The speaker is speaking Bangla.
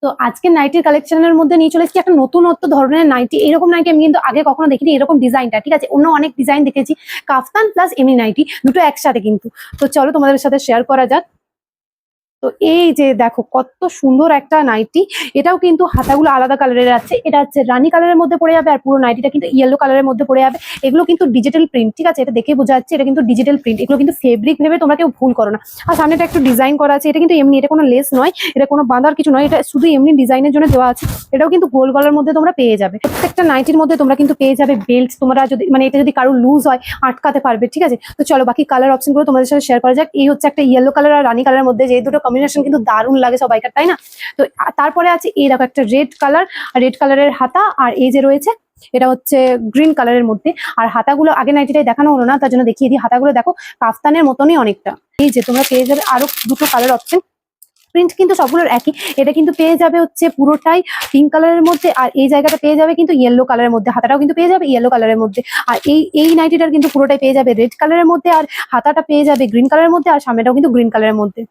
তো আজকে নাইটির কালেকশনের মধ্যে নিয়ে চলে এসেছি একটা নতুনত্ব ধরনের নাইটি। এরকম নাইটি আমি কিন্তু আগে কখনো দেখিনি, এরকম ডিজাইনটা। ঠিক আছে, অন্য অনেক ডিজাইন দেখেছি, কাফতান প্লাস এমনি নাইটি দুটো একসাথে কিন্তু। তো চলো তোমাদের সাথে শেয়ার করা যাক। তো এই যে দেখো কত সুন্দর একটা নাইটি, এটাও কিন্তু হাতাগুলো আলাদা কালারের আছে। এটা হচ্ছে রানী কালারের মধ্যে পড়ে যাবে, আর পুরো নাইটিটা কিন্তু ইয়েলো কালারের মধ্যে পড়ে যাবে। এগুলো কিন্তু ডিজিটাল প্রিন্ট, ঠিক আছে, এটা দেখে বোঝা যাচ্ছে এটা কিন্তু ডিজিটাল প্রিন্ট। এগুলো কিন্তু ফেব্রিক ভেবে তোমরা কেউ ভুল করো না। আর সামনেটা একটু ডিজাইন করা আছে, এটা কিন্তু এমনি, এটা কোনো লেস নয়, এটা কোনো বাঁধার কিছু নয়, এটা শুধু এমনি ডিজাইনের জন্য দেওয়া আছে। এটাও কিন্তু গোল গলার মধ্যে তোমরা পেয়ে যাবে। প্রত্যেকটা নাইটির মধ্যে তোমরা কিন্তু পেয়ে যাবে বেল্ট। তোমরা যদি মানে এটা যদি কারো লুজ হয় আটকাতে পারবে, ঠিক আছে। তো চলো বাকি কালার অপশনগুলো তোমাদের সাথে শেয়ার করা যাক। এই হচ্ছে একটা ইয়েলো কালার আর রানী কালারের মধ্যে, যে দুটো কম্বিনেশন কিন্তু দারুণ লাগে সবাইকার, তাই না? তো তারপরে আছে এই দেখো একটা রেড কালার, রেড কালারের হাতা, আর এই যে রয়েছে এটা হচ্ছে গ্রিন কালারের মধ্যে। আর হাতাগুলো আগে নাইটিটাই দেখানো হলো না, তার জন্য দেখিয়ে দিই। হাতাগুলো দেখো কাফতানের মতনই অনেকটা। এই যে তোমরা পেয়ে যাবে আরো দুটো কালার অপশন। প্রিন্ট কিন্তু সবগুলোর একই। এটা কিন্তু পেয়ে যাবে হচ্ছে পুরোটাই পিঙ্ক কালারের মধ্যে, আর এই জায়গাটা পেয়ে যাবে কিন্তু ইয়েলো কালারের মধ্যে। হাতাটাও কিন্তু পেয়ে যাবে ইয়েলো কালারের মধ্যে। আর এই নাইটিটার কিন্তু পুরোটাই পেয়ে যাবে রেড কালারের মধ্যে, আর হাতাটা পেয়ে যাবে গ্রিন কালারের মধ্যে, আর সামনেটাও কিন্তু গ্রিন কালারের মধ্যে।